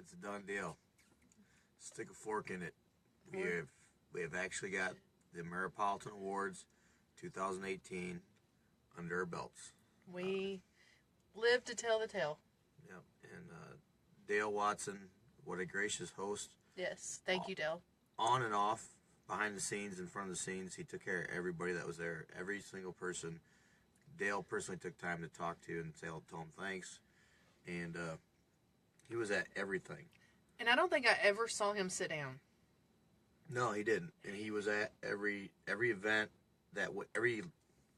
It's a done deal. Stick a fork in it. We have actually got the Metropolitan Awards 2018 under our belts. We live to tell the tale. Yep. And Dale Watson, what a gracious host. Yes. Thank you, Dale. On and off, behind the scenes, in front of the scenes, he took care of everybody that was there. Every single person. Dale personally took time to talk to and tell him thanks. And he was at everything. And I don't think I ever saw him sit down. No, he didn't. And he was at every event, every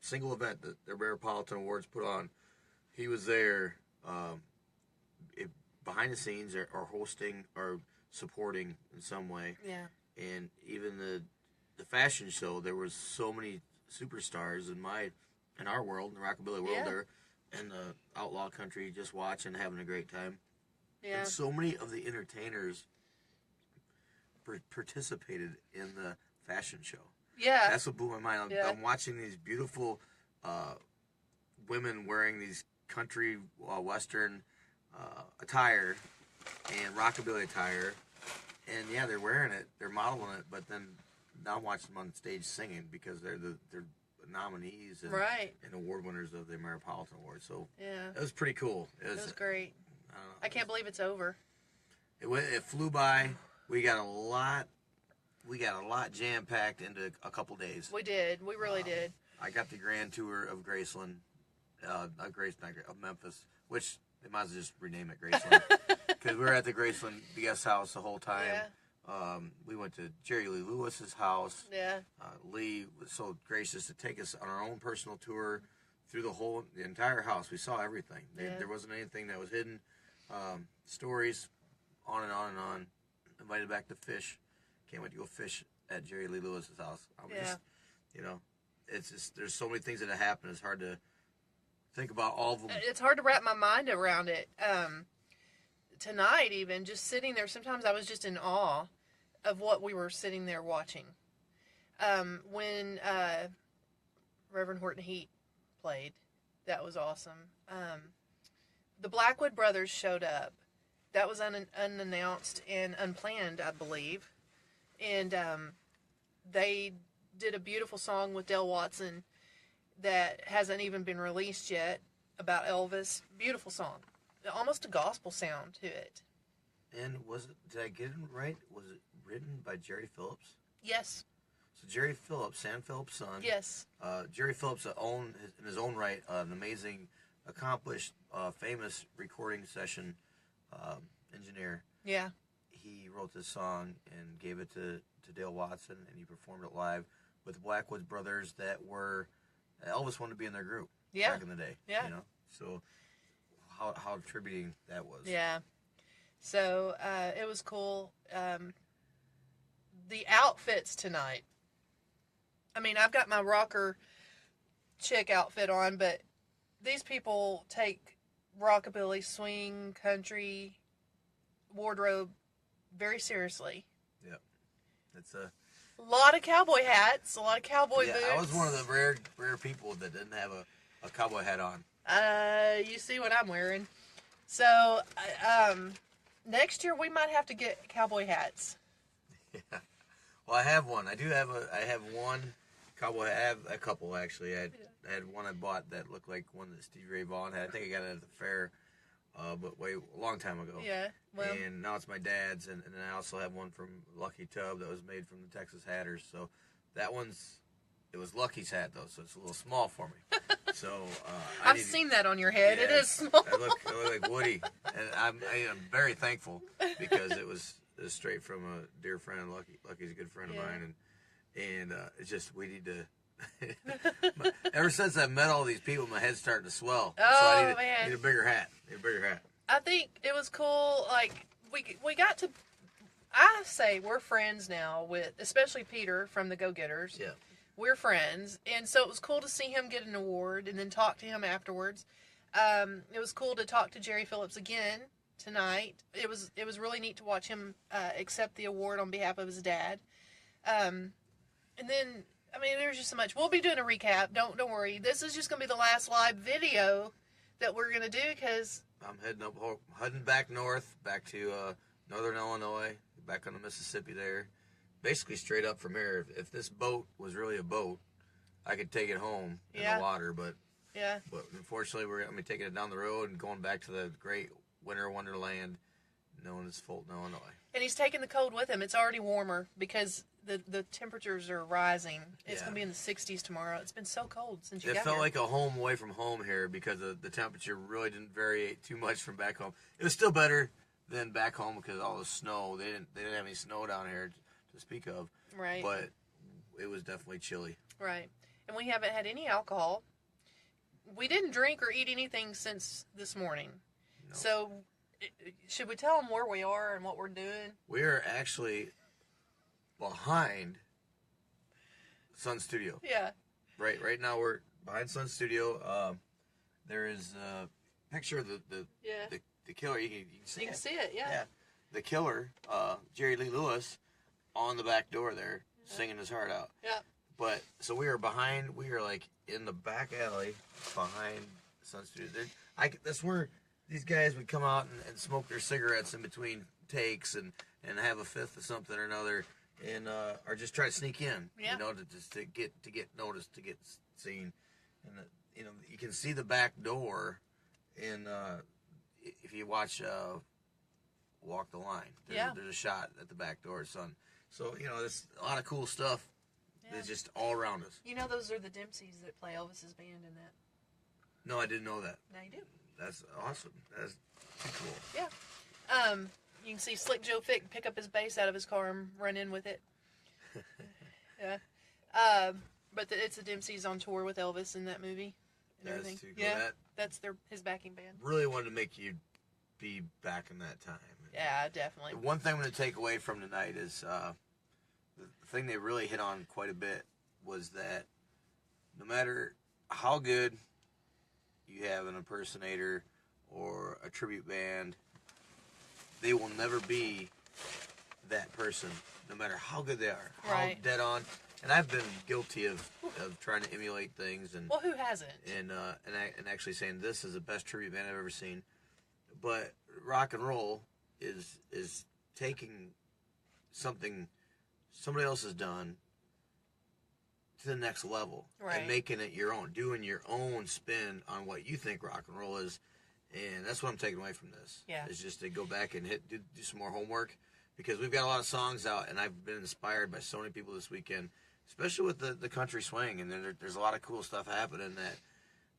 single event that the Metropolitan Awards put on. He was there behind the scenes or hosting or supporting in some way. Yeah. And even the fashion show, there was so many superstars in our world, in the rockabilly world, there, in the outlaw country, just watching, having a great time. Yeah. And so many of the entertainers participated in the fashion show. Yeah. That's what blew my mind. I'm watching these beautiful women wearing these country western attire and rockabilly attire. And yeah, they're wearing it, they're modeling it, but then now I'm watching them on stage singing because they're nominees and award winners of the Metropolitan Award. So yeah, it was pretty cool. It was great. I can't believe it's over. It flew by. We got a lot jam packed into a couple days. We did. We really did. I got the grand tour of Graceland, of Memphis, which they might as well just rename it Graceland because we were at the Graceland guest house the whole time. Yeah. We went to Jerry Lee Lewis's house. Yeah. Lee was so gracious to take us on our own personal tour through the entire house. We saw everything. There wasn't anything that was hidden. Stories, on and on and on. Invited back to fish. Can't wait to go fish at Jerry Lee Lewis's house. It's just, there's so many things that have happened. It's hard to think about all of them. It's hard to wrap my mind around it. Tonight, even, just sitting there, sometimes I was just in awe of what we were sitting there watching. When Reverend Horton Heat played, that was awesome. The Blackwood Brothers showed up. That was unannounced and unplanned, I believe. And they did a beautiful song with Dale Watson that hasn't even been released yet about Elvis. Beautiful song. Almost a gospel sound to it. And did I get it right? Was it written by Jerry Phillips? Yes. So Jerry Phillips, Sam Phillips' son. Yes. Jerry Phillips in his own right, an amazing, accomplished, famous recording session engineer. Yeah. He wrote this song and gave it to Dale Watson, and he performed it live with the Blackwood Brothers that were Elvis wanted to be in their group back in the day. Yeah. So how attributing that was. Yeah. So it was cool. The outfits tonight. I mean, I've got my rocker chick outfit on, but these people take rockabilly, swing, country, wardrobe very seriously. Yep. It's a lot of cowboy hats, a lot of cowboy boots. I was one of the rare people that didn't have a cowboy hat on. You see what I'm wearing. So, next year we might have to get cowboy hats. Yeah. Well, I have one. I have one cowboy. I have a couple, actually. I had one I bought that looked like one that Stevie Ray Vaughan had. I think I got it at the fair, but a long time ago. Yeah. Well, and now it's my dad's, and then I also have one from Lucky Tub that was made from the Texas Hatters. So that it was Lucky's hat, though, so it's a little small for me. So I've seen that on your head. It is small. I look like Woody, and I'm very thankful because it was straight from a dear friend. Lucky's a good friend of mine, and it's just we need to. Ever since I met all these people, my head's starting to swell. Oh, so I need a bigger hat. I think it was cool. Like we got to. I say we're friends now with, especially Peter from the Go Getters. Yeah. We're friends, and so it was cool to see him get an award and then talk to him afterwards. It was cool to talk to Jerry Phillips again tonight. It was really neat to watch him accept the award on behalf of his dad. And then, I mean, there's just so much. We'll be doing a recap. Don't worry. This is just going to be the last live video that we're going to do because I'm heading back north, back to Northern Illinois, back on the Mississippi there. Basically straight up from here. If this boat was really a boat, I could take it home in the water, but unfortunately we're going to be taking it down the road and going back to the great winter wonderland known as Fulton, Illinois. And he's taking the cold with him. It's already warmer because the temperatures are rising. It's going to be in the 60s tomorrow. It's been so cold since you got here. It felt like a home away from home here because the temperature really didn't vary too much from back home. It was still better than back home because of all the snow. They didn't have any snow down here to speak of. Right. But it was definitely chilly. Right. And we haven't had any alcohol. We didn't drink or eat anything since this morning. No. So should we tell them where we are and what we're doing? We are actually behind Sun Studio. Yeah. Right now we're behind Sun Studio. There is a picture of the killer. You can see it. You can see it, yeah. The killer, Jerry Lee Lewis, on the back door there, singing his heart out. Yeah. But, so we are like in the back alley behind Sun Studio. That's where these guys would come out and smoke their cigarettes in between takes and have a fifth of something or another and or just try to sneak in, to get noticed, to get seen. And, you can see the back door in, if you watch Walk the Line. There's a shot at the back door, son. So, there's a lot of cool stuff. It's just all around us. Those are the Dempseys that play Elvis's band in that. No, I didn't know that. Now you do. That's awesome. That's too cool. Yeah. You can see Slick Joe Fick pick up his bass out of his car and run in with it. Yeah. But it's the Dempseys on tour with Elvis in that movie and everything. Too cool. Yeah. That's his backing band. Really wanted to make you be back in that time. Yeah, definitely. One thing I'm going to take away from tonight is the thing they really hit on quite a bit was that no matter how good you have an impersonator or a tribute band, they will never be that person, no matter how good they are, how dead on. And I've been guilty of trying to emulate things, and well, who hasn't? And actually saying this is the best tribute band I've ever seen. But rock and roll is taking something somebody else has done to the next level and making it your own, doing your own spin on what you think rock and roll is. And that's what I'm taking away from this. Yeah. Is just to go back and do some more homework, because we've got a lot of songs out, and I've been inspired by so many people this weekend, especially with the country swing. And there's a lot of cool stuff happening that,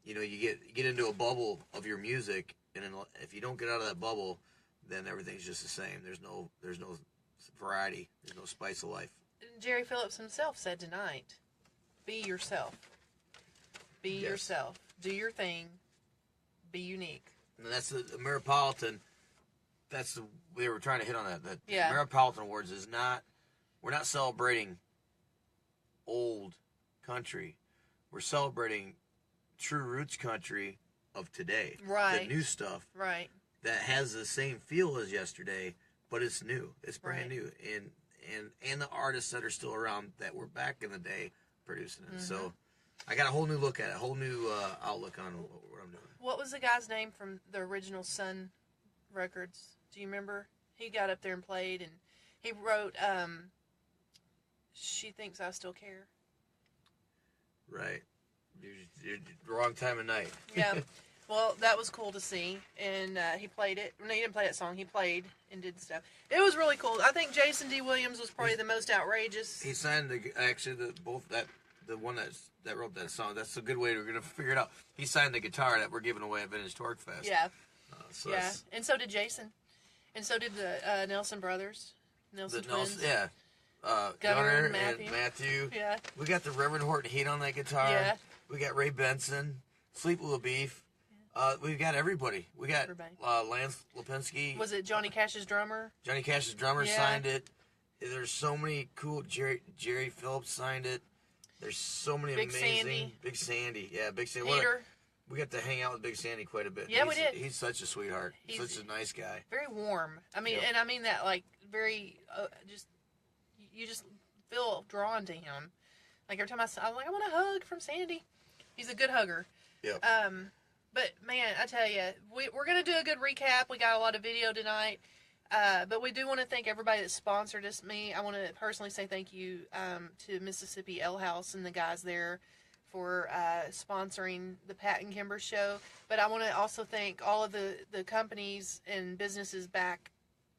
you get into a bubble of your music, and then if you don't get out of that bubble, then everything's just the same. There's no variety. There's no spice of life. Jerry Phillips himself said tonight, be yourself. Be yourself. Do your thing. Be unique. And that's the Ameripolitan. They were trying to hit on that. The Ameripolitan Awards is not, we're not celebrating old country. We're celebrating true roots country of today. Right. The new stuff. Right. That has the same feel as yesterday, but it's new. It's brand new. And the artists that are still around that were back in the day producing it. Mm-hmm. So I got a whole new look at it, a whole new outlook on what I'm doing. What was the guy's name from the original Sun records? Do you remember? He got up there and played, and he wrote, She Thinks I Still Care. Right. You're wrong time of night. Yeah. Well, that was cool to see, and he played it. No, he didn't play that song. He played and did stuff. It was really cool. I think Jason D. Williams was probably the most outrageous. He signed the one that wrote that song. That's a good way we're gonna figure it out. He signed the guitar that we're giving away at Vintage Torque Fest. Yeah. And so did Jason, and so did the Nelson brothers, Nelson twins. Yeah. Gunnar and Matthew. Yeah. We got the Reverend Horton Heat on that guitar. Yeah. We got Ray Benson, Sleep Little Beef. We've got everybody. We got Lance Lipinski. Was it Johnny Cash's drummer? Johnny Cash's drummer signed it. There's so many cool. Jerry Phillips signed it. There's so many amazing. Big Sandy. Yeah, Big Sandy. Peter. We got to hang out with Big Sandy quite a bit. Yeah, we did. He's such a sweetheart. He's such a nice guy. Very warm. I mean, and I mean that like very you just feel drawn to him. Like every time I'm like, I want a hug from Sandy. He's a good hugger. Yeah. But man, I tell you, we're gonna do a good recap. We got a lot of video tonight. But we do want to thank everybody that sponsored us. I want to personally say thank you to Mississippi Ale House and the guys there for sponsoring the Pat and Kimber show. But I want to also thank all of the companies and businesses back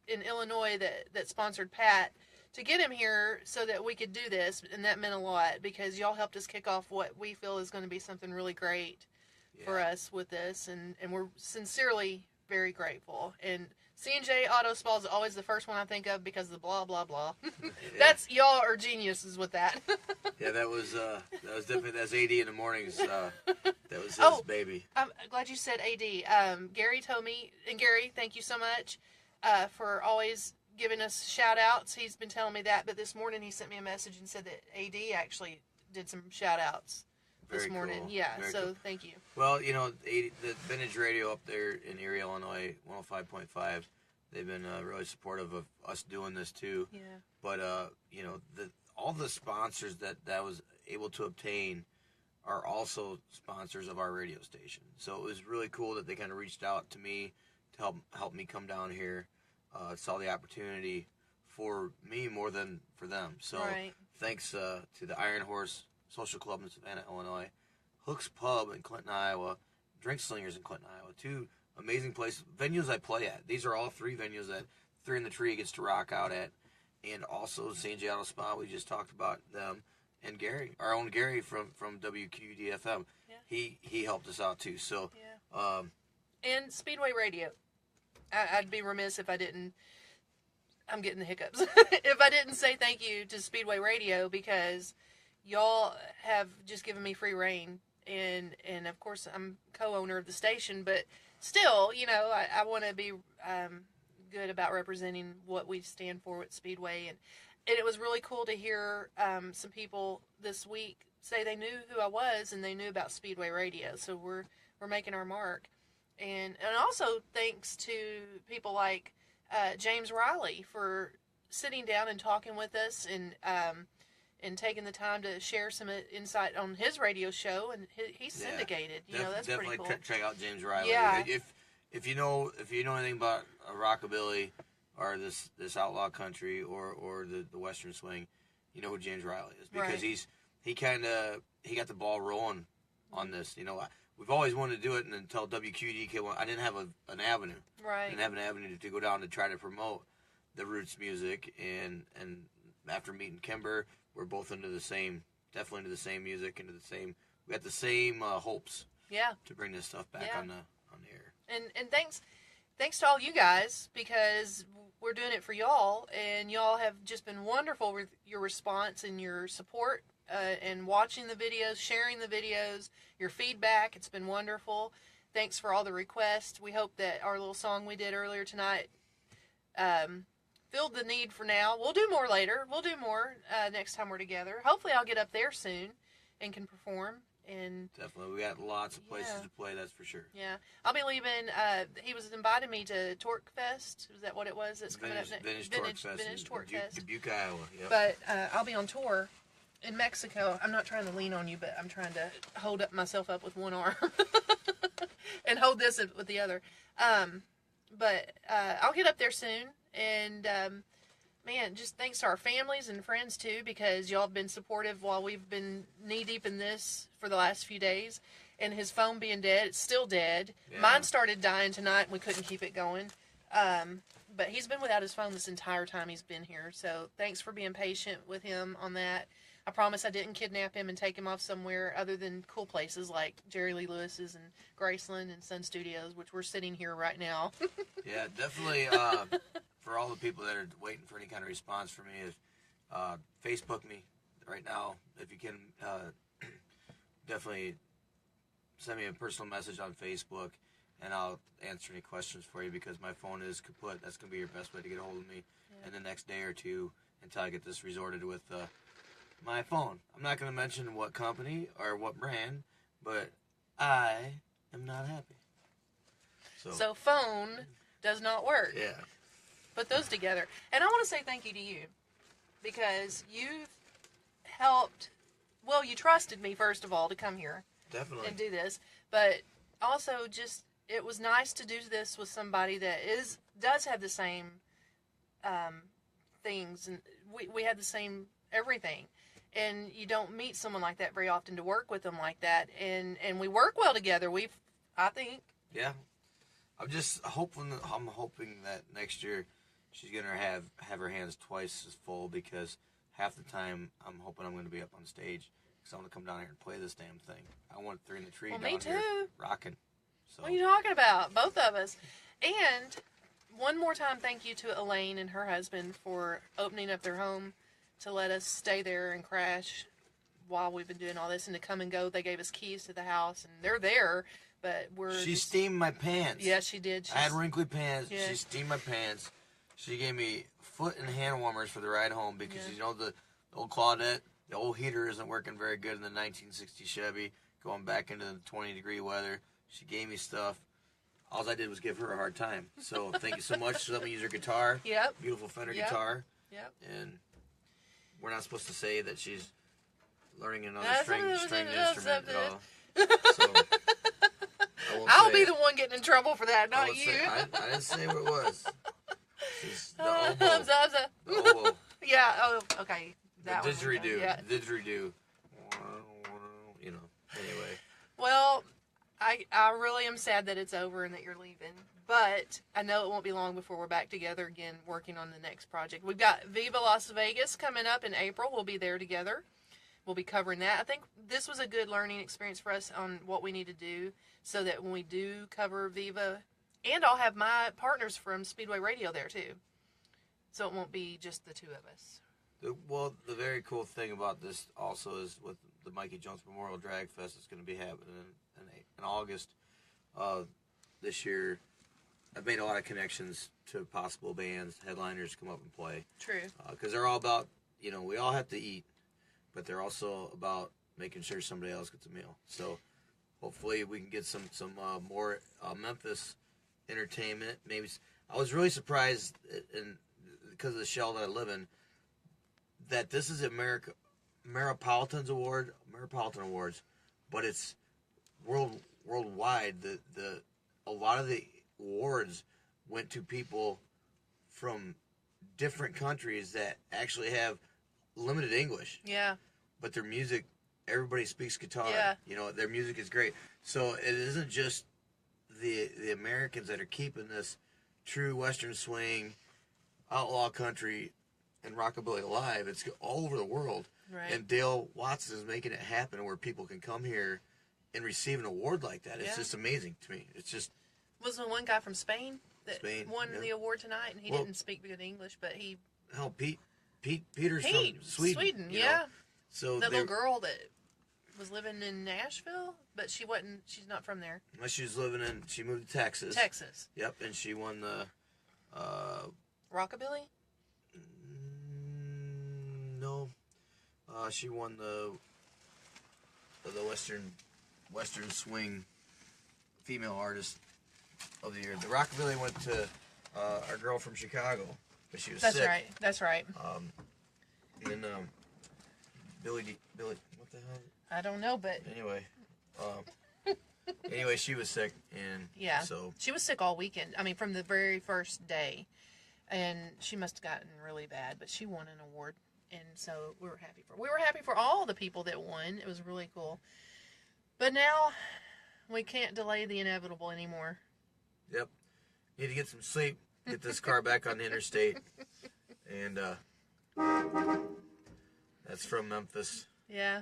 in Illinois that sponsored Pat to get him here so that we could do this. And that meant a lot because y'all helped us kick off what we feel is going to be something really great for us with this. And we're sincerely very grateful. And C&J Auto Spa is always the first one I think of because of the blah, blah, blah. That's, y'all are geniuses with that. Yeah, that was definitely, that's AD in the mornings. That was his baby. I'm glad you said AD. Gary told me, and Gary, thank you so much for always giving us shout outs. He's been telling me that, but this morning he sent me a message and said that AD actually did some shout outs this morning. Cool. Yeah, very so cool. Thank you. Well, the Vintage Radio up there in Erie, Illinois, 105.5, they've been really supportive of us doing this too. Yeah. But, all the sponsors that was able to obtain are also sponsors of our radio station. So it was really cool that they kind of reached out to me to help me come down here. Saw the opportunity for me more than for them. So thanks to the Iron Horse Social Club in Savannah, Illinois, Hook's Pub in Clinton, Iowa, Drink Slingers in Clinton, Iowa. 2 amazing places, venues I play at. These are all 3 venues that 3 in the Tree gets to rock out at. And also St. Auto Spa, we just talked about them. And Gary, our own Gary from WQDFM, he helped us out too. So, and Speedway Radio. I'd be remiss if I didn't. I'm getting the hiccups. If I didn't say thank you to Speedway Radio because y'all have just given me free reign, and of course I'm co-owner of the station, but still, I want to be good about representing what we stand for with Speedway, and it was really cool to hear some people this week say they knew who I was and they knew about Speedway Radio. So we're making our mark, and also thanks to people like James Riley for sitting down and talking with us and taking the time to share some insight on his radio show, and he's syndicated. That's definitely pretty cool. Check out James Riley. Yeah. If you know anything about rockabilly or this outlaw country or the western swing, you know who James Riley is because he got the ball rolling on this. We've always wanted to do it, and until WQD came on, I didn't have an avenue. Right. I didn't have an avenue to go down to try to promote the roots music, and after meeting Kimber, we're both definitely into the same music, we got the same hopes. Yeah. To bring this stuff back on the air. And thanks to all you guys, because we're doing it for y'all, and y'all have just been wonderful with your response and your support, and watching the videos, sharing the videos, your feedback. It's been wonderful. Thanks for all the requests. We hope that our little song we did earlier tonight filled the need for now. We'll do more later. We'll do more next time we're together. Hopefully I'll get up there soon and can perform. And definitely, we got lots of places to play, that's for sure. Yeah. I'll be leaving. He was inviting me to Torque Fest. Is that what it was? That's coming up next. Vintage Torque Fest. Dubuque, Iowa. Yep. But I'll be on tour in Mexico. I'm not trying to lean on you, but I'm trying to hold myself up with one arm and hold this with the other. But I'll get up there soon. And, man, just thanks to our families and friends, too, because y'all have been supportive while we've been knee-deep in this for the last few days. And his phone being dead, it's still dead. Yeah. Mine started dying tonight, and we couldn't keep it going. But he's been without his phone this entire time he's been here. So thanks for being patient with him on that. I promise I didn't kidnap him and take him off somewhere other than cool places like Jerry Lee Lewis's and Graceland and Sun Studios, which we're sitting here right now. Yeah, definitely. For all the people that are waiting for any kind of response from me, Facebook me right now. If you can, definitely send me a personal message on Facebook, and I'll answer any questions for you because my phone is kaput. That's going to be your best way to get a hold of me in the next day or two until I get this resorted with my phone. I'm not going to mention what company or what brand, but I am not happy. So phone does not work. Yeah. Put those together. And I want to say thank you to you because you've helped. Well, you trusted me, first of all, to come here. Definitely. And do this. But also just, it was nice to do this with somebody that does have the same things, and we had the same everything. And you don't meet someone like that very often to work with them like that, and we work well together. I think. Yeah, I'm hoping that next year she's gonna have her hands twice as full, because half the time I'm hoping I'm gonna be up on stage because I want to come down here and play this damn thing. I want 3 in the Tree down me here too. rocking. So. What are you talking about? Both of us. And one more time, thank you to Elaine and her husband for opening up their home to let us stay there and crash while we've been doing all this, and to come and go. They gave us keys to the house, and they're there, but She steamed my pants. Yeah, she did. I had wrinkly pants. Yeah. She steamed my pants. She gave me foot and hand warmers for the ride home, because the old Claudette, the old heater isn't working very good in the 1960 Chevy, going back into the 20-degree weather. She gave me stuff. All I did was give her a hard time. So thank you so much. She let me use her guitar. Yep. Beautiful Fender guitar. Yep. And we're not supposed to say that she's learning another string instrument at all. So I'll be the one getting in trouble for that, not you. I didn't say what it was. She's the oboe. The oboe. Yeah. Oh, okay. The didgeridoo. Yeah. Didgeridoo. You know. Anyway. Well, I really am sad that it's over and that you're leaving. But I know it won't be long before we're back together again working on the next project. We've got Viva Las Vegas coming up in April. We'll be there together. We'll be covering that. I think this was a good learning experience for us on what we need to do so that when we do cover Viva, and I'll have my partners from Speedway Radio there too. So it won't be just the two of us. The very cool thing about this also is with the Mikey Jones Memorial Drag Fest that's going to be happening in August this year. I've made a lot of connections to possible bands, headliners come up and play. True. Because they're all about, we all have to eat, but they're also about making sure somebody else gets a meal. So hopefully we can get some more Memphis entertainment. Maybe I was really surprised, because of the shell that I live in, that this is Ameripolitan Awards, but it's worldwide. A lot of the awards went to people from different countries that actually have limited English. Yeah. But their music, everybody speaks guitar. Yeah. Their music is great. So it isn't just the Americans that are keeping this true Western swing, outlaw country, and rockabilly alive. It's all over the world. Right. And Dale Watson is making it happen where people can come here and receive an award like that. It's just amazing to me. It's just... Wasn't one guy from Spain that won the award tonight, and he didn't speak good English, but he... Hell, Peter's from Sweden. Yeah. So that little girl that was living in Nashville, but she's not from there. Well, she moved to Texas. Yep, and she won the... Rockabilly? No. She won the Western swing female artist of the year. The Rockabilly went to our girl from Chicago, but she was sick. That's right. And Billy, what the hell? I don't know, but anyway, she was sick, and so she was sick all weekend. I mean, from the very first day, and she must have gotten really bad. But she won an award, and so we were happy for all the people that won. It was really cool. But now we can't delay the inevitable anymore. Yep. Need to get some sleep. Get this car back on the interstate. And that's from Memphis. Yeah.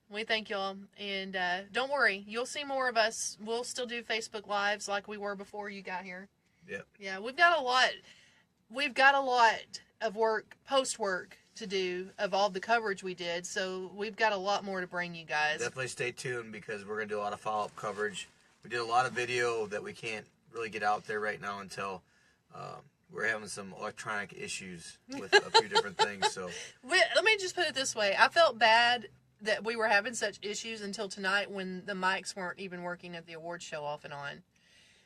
We thank y'all. And don't worry. You'll see more of us. We'll still do Facebook Lives like we were before you got here. Yep. Yeah. We've got a lot of work, post work to do of all the coverage we did. So we've got a lot more to bring you guys. Definitely stay tuned because we're going to do a lot of follow-up coverage. We did a lot of video that we can't really get out there right now until we're having some electronic issues with a few different things. So let me just put it this way. I felt bad that we were having such issues until tonight when the mics weren't even working at the awards show off and on.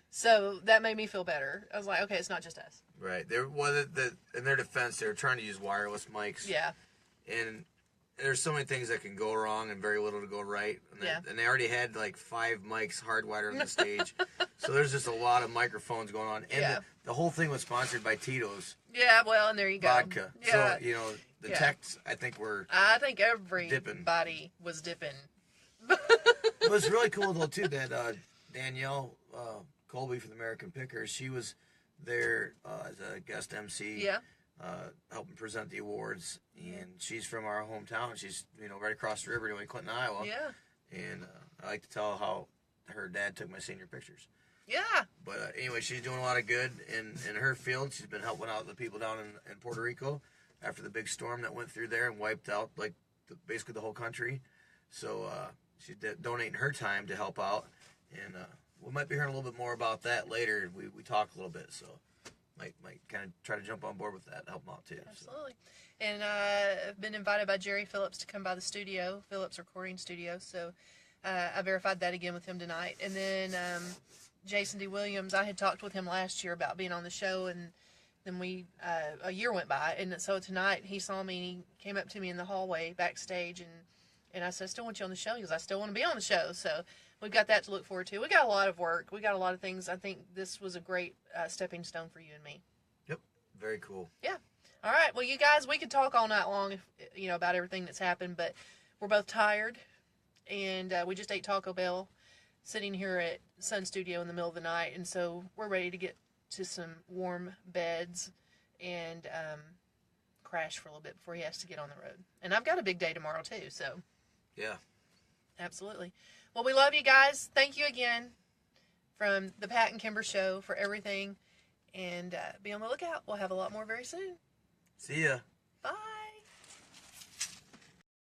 So that made me feel better. I was like, okay, it's not just us. Right. In their defense, they were trying to use wireless mics. Yeah. And there's so many things that can go wrong and very little to go right. And they already had like 5 mics hardwired on the stage. So there's just a lot of microphones going on. And the whole thing was sponsored by Tito's. Yeah, well, and there you go. Vodka. Yeah. So, the techs, I think everybody was dipping. It was really cool, though, too, that Danielle Colby from the American Pickers, she was there as a guest MC. Yeah. Helping present the awards, and she's from our hometown. She's right across the river, in Clinton, Iowa. Yeah. And I like to tell how her dad took my senior pictures. Yeah. But anyway, she's doing a lot of good in her field. She's been helping out the people down in Puerto Rico after the big storm that went through there and wiped out basically the whole country. So she's donating her time to help out, and we might be hearing a little bit more about that later. We talk a little bit, so. Might kind of try to jump on board with that, help them out too. Absolutely. So. And I've been invited by Jerry Phillips to come by the studio, Phillips Recording Studio. So I verified that again with him tonight. And then Jason D. Williams, I had talked with him last year about being on the show, and then a year went by. And so tonight he saw me, and he came up to me in the hallway backstage, and I said, I still want you on the show. He goes, I still want to be on the show. So we've got that to look forward to. We got a lot of work. We got a lot of things. I think this was a great stepping stone for you and me. Yep. Very cool. Yeah. All right. Well, you guys, we could talk all night long, about everything that's happened, but we're both tired, and we just ate Taco Bell sitting here at Sun Studio in the middle of the night, and so we're ready to get to some warm beds and crash for a little bit before he has to get on the road. And I've got a big day tomorrow, too, so. Yeah. Absolutely. Well, we love you guys. Thank you again from the Pat and Kimber Show for everything. And be on the lookout. We'll have a lot more very soon. See ya. Bye.